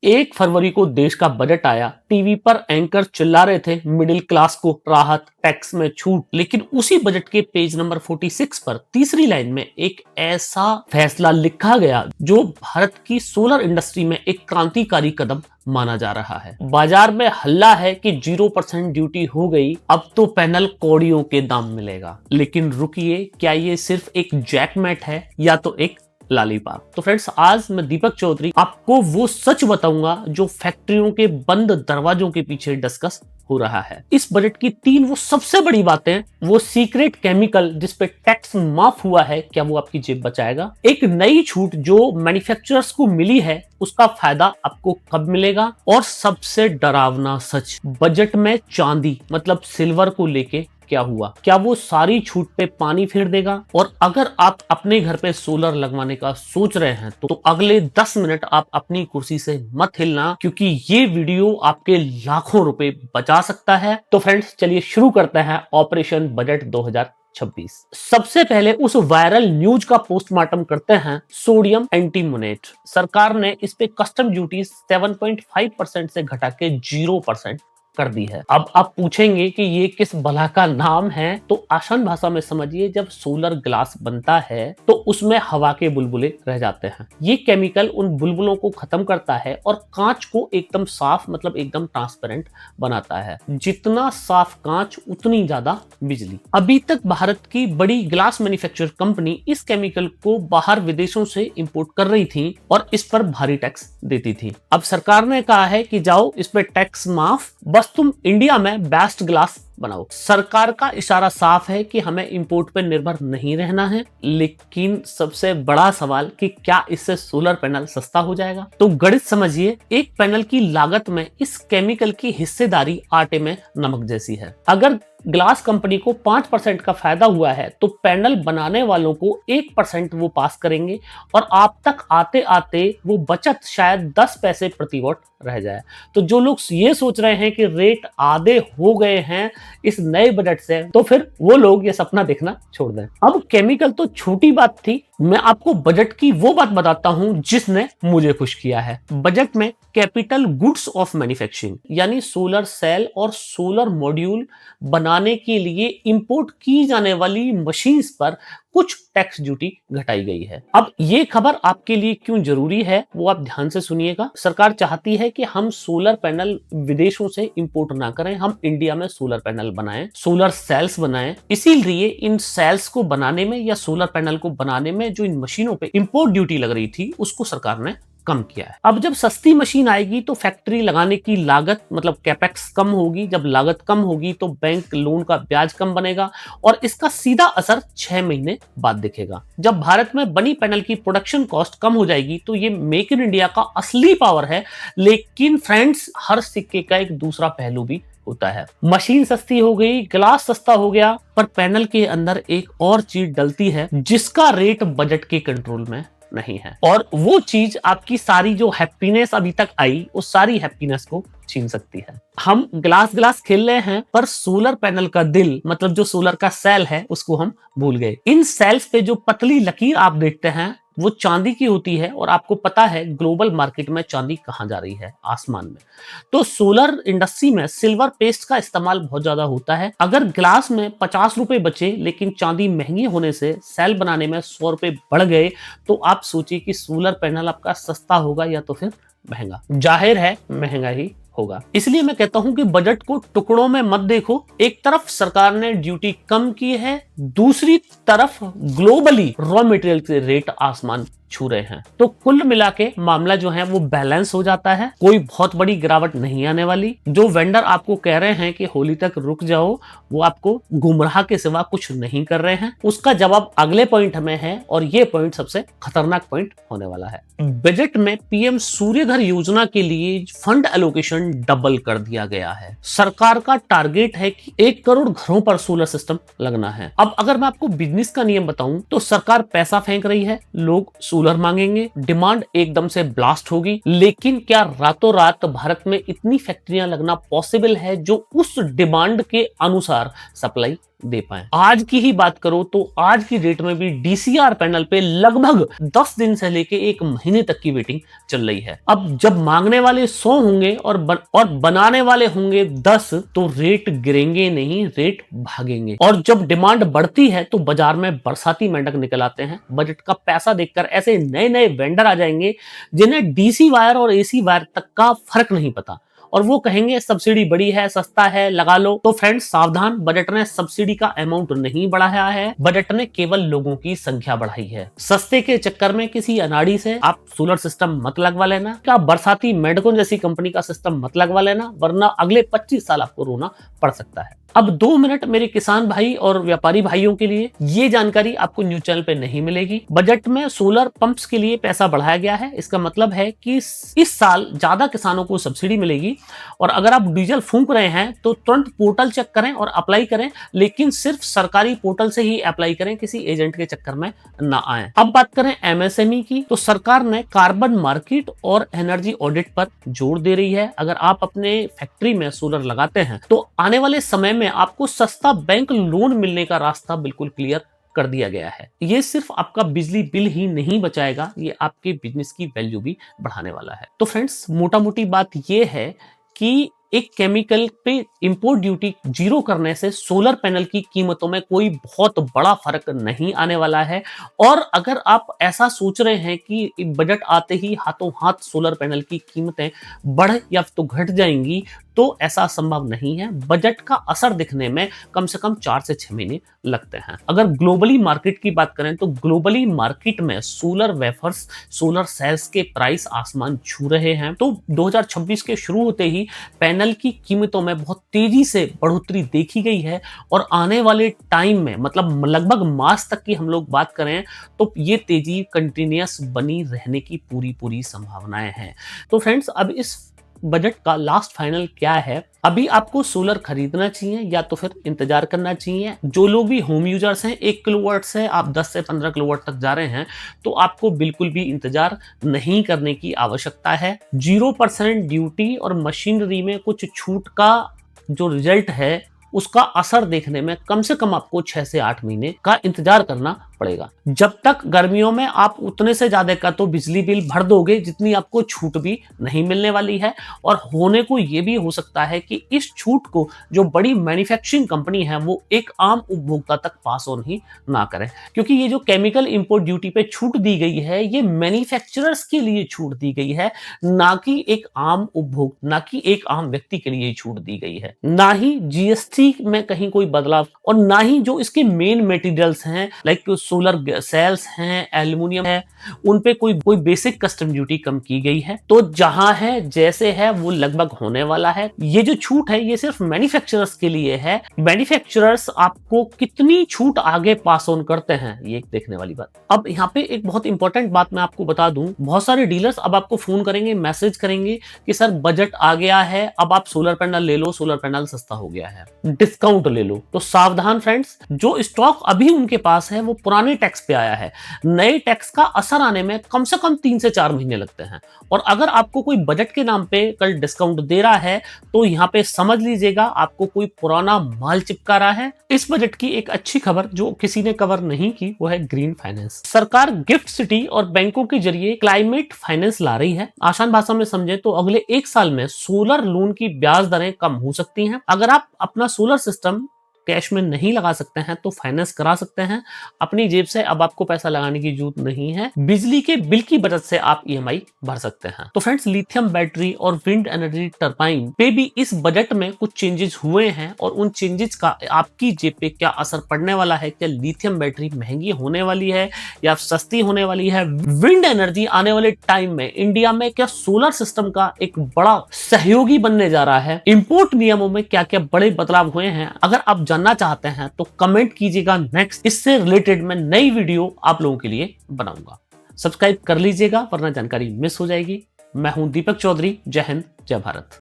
1 फरवरी को देश का बजट आया। टीवी पर एंकर चिल्ला रहे थे मिडिल क्लास को राहत, टैक्स में छूट। लेकिन उसी बजट के पेज नंबर 46 पर तीसरी लाइन में एक ऐसा फैसला लिखा गया जो भारत की सोलर इंडस्ट्री में एक क्रांतिकारी कदम माना जा रहा है। बाजार में हल्ला है कि 0% ड्यूटी हो गई, अब तो पैनल कौड़ियों के दाम मिलेगा। लेकिन रुकिए, क्या ये सिर्फ एक जैकमेट है या तो एक लॉलीपॉप? तो फ्रेंड्स, आज मैं दीपक चौधरी आपको वो सच बताऊंगा जो फैक्ट्रियों के बंद दरवाजों के पीछे डिस्कस हो रहा है। इस बजट की 3 वो सबसे बड़ी बातें, वो सीक्रेट केमिकल जिस पे टैक्स माफ हुआ है, क्या वो आपकी जेब बचाएगा? एक नई छूट जो मैन्युफैक्चरर्स को मिली है, उसका फायदा आपको कब मिलेगा? और सबसे डरावना सच, बजट में चांदी मतलब सिल्वर को लेके क्या हुआ? क्या वो सारी छूट पे पानी फेर देगा? और अगर आप अपने घर पे सोलर लगवाने का सोच रहे हैं तो अगले 10 मिनट आप अपनी कुर्सी से मत हिलना, क्योंकि ये वीडियो आपके लाखों रुपए बचा सकता है। तो फ्रेंड्स, चलिए शुरू करते हैं ऑपरेशन बजट 2026। सबसे पहले उस वायरल न्यूज का पोस्टमार्टम करते हैं। सोडियम एंटीमोनेट, सरकार ने इस पे कस्टम ड्यूटी 7.5% से घटा के 0% कर दी है। अब आप पूछेंगे कि ये किस भला का नाम है, तो आसान भाषा में समझिए, जब सोलर ग्लास बनता है तो उसमें हवा के बुलबुले रह जाते हैं। ये केमिकल उन बुलबुलों को खत्म करता है और कांच को एकदम साफ मतलब एकदम ट्रांसपेरेंट बनाता है। जितना साफ कांच उतनी ज्यादा बिजली। अभी तक भारत की बड़ी ग्लास मैन्युफैक्चर कंपनी इस केमिकल को बाहर विदेशों से इंपोर्ट कर रही थी और इस पर भारी टैक्स देती थी। अब सरकार ने कहा है कि जाओ, इस पे टैक्स माफ, बस तुम इंडिया में बेस्ट ग्लास बनाओ। सरकार का इशारा साफ है कि हमें इंपोर्ट पर निर्भर नहीं रहना है। लेकिन सबसे बड़ा सवाल कि क्या इससे सोलर पैनल सस्ता हो जाएगा? तो गणित समझिए, एक पैनल की लागत में इस केमिकल की हिस्सेदारी आटे में नमक जैसी है। अगर ग्लास कंपनी को 5% का फायदा हुआ है तो पैनल बनाने वालों को 1% वो पास करेंगे और आप तक आते आते वो बचत शायद 10 पैसे प्रति वॉट रह जाए। तो जो लोग ये सोच रहे हैं कि रेट आधे हो गए हैं इस नए बजट से, तो फिर वो लोग ये सपना देखना छोड़ दें। अब केमिकल तो छोटी बात थी, मैं आपको बजट की वो बात बताता हूं जिसने मुझे खुश किया है। बजट में कैपिटल गुड्स ऑफ मैन्युफैक्चरिंग यानी सोलर सेल और सोलर मॉड्यूल बनाने के लिए इंपोर्ट की जाने वाली मशीन्स पर कुछ टैक्स ड्यूटी घटाई गई है। अब ये खबर आपके लिए क्यों जरूरी है वो आप ध्यान से सुनिएगा। सरकार चाहती है कि हम सोलर पैनल विदेशों से इंपोर्ट ना करें, हम इंडिया में सोलर पैनल बनाएं, सोलर सेल्स बनाएं। इसीलिए इन सेल्स को बनाने में या सोलर पैनल को बनाने में जो इन मशीनों पे इंपोर्ट ड्यूटी लग रही थी उसको सरकार ने कम किया है। अब जब सस्ती मशीन आएगी तो फैक्ट्री लगाने की लागत मतलब कैपेक्स कम होगी। जब लागत कम होगी तो बैंक लोन का ब्याज कम बनेगा और इसका सीधा असर 6 महीने बाद दिखेगा। जब भारत में बनी पैनल की प्रोडक्शन कॉस्ट कम हो जाएगी तो ये मेक इन इंडिया का असली पावर है। लेकिन फ्रेंड्स, हर सिक्के का एक दूसरा पहलू भी होता है। मशीन सस्ती हो गई, ग्लास सस्ता हो गया, पर पैनल के अंदर एक और चीज डलती है जिसका रेट बजट के कंट्रोल में नहीं है। और वो चीज आपकी सारी जो हैप्पीनेस अभी तक आई उस सारी हैप्पीनेस को छीन सकती है। हम ग्लास खेल रहे हैं पर सोलर पैनल का दिल मतलब जो सोलर का सेल है उसको हम भूल गए। इन सेल्स पे जो पतली लकीर आप देखते हैं वो चांदी की होती है और आपको पता है ग्लोबल मार्केट में चांदी कहां जा रही है, आसमान में। तो सोलर इंडस्ट्री में सिल्वर पेस्ट का इस्तेमाल बहुत ज्यादा होता है। अगर ग्लास में 50 रुपए बचे लेकिन चांदी महंगी होने से सेल बनाने में 100 रुपए बढ़ गए, तो आप सोचिए कि सोलर पैनल आपका सस्ता होगा या तो फिर महंगा। जाहिर है महंगा ही होगा। इसलिए मैं कहता हूं कि बजट को टुकड़ों में मत देखो। एक तरफ सरकार ने ड्यूटी कम की है, दूसरी तरफ ग्लोबली रॉ मटेरियल के रेट आसमान छू रहे हैं। तो कुल मिला के मामला जो है वो बैलेंस हो जाता है। कोई बहुत बड़ी गिरावट नहीं आने वाली। जो वेंडर आपको कह रहे हैं कि होली तक रुक जाओ, वो आपको गुमराह के सिवा कुछ नहीं कर रहे हैं। उसका जवाब अगले पॉइंट में है और ये पॉइंट सबसे खतरनाक पॉइंट होने वाला है। बजट में पीएम सूर्यघर योजना के लिए फंड एलोकेशन डबल कर दिया गया है। सरकार का टारगेट है कि 1 करोड़ घरों पर सोलर सिस्टम लगना है। अब अगर मैं आपको बिजनेस का नियम बताऊं तो सरकार पैसा फेंक रही है, लोग सोलर मांगेंगे, डिमांड एकदम से ब्लास्ट होगी। लेकिन क्या रातों रात भारत में इतनी फैक्ट्रियां लगना पॉसिबल है जो उस डिमांड के अनुसार सप्लाई दे पाए। आज की ही बात करो तो आज की डेट में भी DCR पैनल पे लगभग 10 दिन से लेके 1 महीने तक की वेटिंग चल रही है। अब जब मांगने वाले 100 होंगे और बनाने वाले होंगे 10, तो रेट गिरेंगे नहीं, रेट भागेंगे। और जब डिमांड बढ़ती है तो बाजार में बरसाती मेंढक निकल आते हैं। बजट का पैसा देखकर ऐसे नए नए वेंडर आ जाएंगे जिन्हें DC वायर और AC वायर तक का फर्क नहीं पता, और वो कहेंगे सब्सिडी बड़ी है, सस्ता है, लगा लो। तो फ्रेंड्स सावधान, बजट ने सब्सिडी का अमाउंट नहीं बढ़ाया है, बजट ने केवल लोगों की संख्या बढ़ाई है। सस्ते के चक्कर में किसी अनाड़ी से आप सोलर सिस्टम मत लगवा लेना, क्या बरसाती मेंढकों जैसी कंपनी का सिस्टम मत लगवा लेना, वरना अगले 25 साल आपको रोना पड़ सकता है। अब 2 मिनट मेरे किसान भाई और व्यापारी भाइयों के लिए, ये जानकारी आपको न्यूज चैनल पे नहीं मिलेगी। बजट में सोलर पंप्स के लिए पैसा बढ़ाया गया है। इसका मतलब है कि इस साल ज्यादा किसानों को सब्सिडी मिलेगी, और अगर आप डीजल फूंक रहे हैं तो तुरंत पोर्टल चेक करें और अप्लाई करें, लेकिन सिर्फ सरकारी पोर्टल से ही अप्लाई करें, किसी एजेंट के चक्कर में ना आए। अब बात करें MSME की, तो सरकार ने कार्बन मार्केट और एनर्जी ऑडिट पर जोर दे रही है। अगर आप अपने फैक्ट्री में सोलर लगाते हैं तो आने वाले समय में आपको सस्ता बैंक लोन मिलने का रास्ता बिल्कुल क्लियर कर दिया गया है। ये सिर्फ आपका बिजली बिल ही नहीं बचाएगा, ये आपके बिजनेस की वैल्यू भी बढ़ाने वाला है। तो फ्रेंड्स मोटा मोटी बात ये है कि एक केमिकल पे इंपोर्ट ड्यूटी 0 करने से सोलर पैनल की कीमतों में कोई बहुत बड़ा फर्क नहीं आने वाला है। और अगर आप ऐसा सोच रहे हैं कि बजट आते ही हाथों हाथ सोलर पैनल की कीमतें बढ़ या तो घट जाएंगी, तो ऐसा संभव नहीं है। बजट का असर दिखने में कम से कम 4 से 6 महीने लगते हैं। अगर ग्लोबली मार्केट की बात करें तो ग्लोबली मार्केट में सोलर वेफर्स, सोलर सेल्स के प्राइस आसमान छू रहे हैं। तो 2026 के शुरू होते ही पैनल की कीमतों में बहुत तेजी से बढ़ोतरी देखी गई है, और आने वाले टाइम में मतलब लगभग मार्च तक की हम लोग बात करें तो ये तेजी कंटिन्यूअस बनी रहने की पूरी संभावनाएं हैं। तो फ्रेंड्स अब इस बजट का लास्ट फाइनल क्या है? अभी आपको सोलर खरीदना चाहिए या तो फिर इंतजार करना चाहिए। जो लोग भी होम यूजर्स हैं, 1 किलोवाट से आप 10 से 15 किलोवाट तक जा रहे हैं, तो आपको बिल्कुल भी इंतजार नहीं करने की आवश्यकता है। 0% ड्यूटी और मशीनरी में कुछ छूट का जो रिजल्ट है, उसका असर देखने में कम से कम आपको 6 से 8 महीने का इंतजार करना पड़ेगा। जब तक गर्मियों में आप उतने से ज्यादा का तो बिजली बिल भर दोगे जितनी आपको छूट भी नहीं मिलने वाली है। और होने को ये भी हो सकता है कि इस छूट को जो बड़ी मैन्युफैक्चरिंग कंपनी है वो एक आम उपभोक्ता तक पास ऑन ही ना करें, क्योंकि ये जो केमिकल इंपोर्ट ड्यूटी पे छूट दी गई है, ये मैन्युफैक्चरर्स के लिए छूट दी गई है, ना कि एक आम उपभोक्ता, ना कि एक आम व्यक्ति के लिए छूट दी गई है। ना ही GST में कहीं कोई बदलाव, और ना ही जो इसके मेन मटेरियल्स हैं लाइक सोलर सेल्स हैं, एल्युमिनियम है, उन पे कोई बेसिक कस्टम ड्यूटी कम की गई है। तो जहां है जैसे है वो लगभग होने वाला है। ये जो छूट है ये सिर्फ मैन्युफैक्चरर्स के लिए है। मैन्युफैक्चरर्स आपको कितनी छूट आगे पास ऑन करते हैं ये देखने वाली बात। अब यहाँ पे एक बहुत इंपॉर्टेंट बात मैं आपको बता दूं, बहुत सारे डीलर्स अब आपको फोन करेंगे, मैसेज करेंगे कि सर बजट आ गया है, अब आप सोलर पैनल ले लो, सोलर पैनल सस्ता हो गया है, डिस्काउंट ले लो। तो सावधान फ्रेंड्स, जो स्टॉक अभी उनके पास है वो पुराने टैक्स पे आया है। नए टैक्स का असर आने में कम से कम 3 से 4 महीने लगते हैं। और अगर आपको कोई बजट के नाम पे कल डिस्काउंट दे रहा है तो यहाँ पे समझ लीजिएगा आपको कोई पुराना माल चिपका रहा है। इस बजट की एक अच्छी खबर जो किसी ने कवर नहीं की वो है ग्रीन फाइनेंस। सरकार गिफ्ट सिटी और बैंकों के जरिए क्लाइमेट फाइनेंस ला रही है। आसान भाषा में समझे तो अगले 1 साल में सोलर लोन की ब्याज दरें कम हो सकती हैं। अगर आप अपना सोलर सिस्टम कैश में नहीं लगा सकते हैं तो फाइनेंस करा सकते हैं। अपनी जेब से अब आपको पैसा लगाने की जरूरत नहीं है। बिजली के बिल की बचत से आप EMI भर सकते हैं। तो फ्रेंड्स, लिथियम बैटरी और विंड एनर्जी टरबाइन पे भी इस बजट में कुछ चेंजेस हुए हैं, और उन चेंजेस का आपकी जेब पे क्या असर पड़ने वाला है? क्या लिथियम बैटरी महंगी होने वाली है या सस्ती होने वाली है? विंड एनर्जी आने वाले टाइम में इंडिया में क्या सोलर सिस्टम का एक बड़ा सहयोगी बनने जा रहा है? इंपोर्ट नियमों में क्या क्या बड़े बदलाव हुए हैं? अगर आप जानना चाहते हैं तो कमेंट कीजिएगा। नेक्स्ट इससे रिलेटेड मैं नई वीडियो आप लोगों के लिए बनाऊंगा। सब्सक्राइब कर लीजिएगा वरना जानकारी मिस हो जाएगी। मैं हूं दीपक चौधरी। जय हिंद, जय भारत।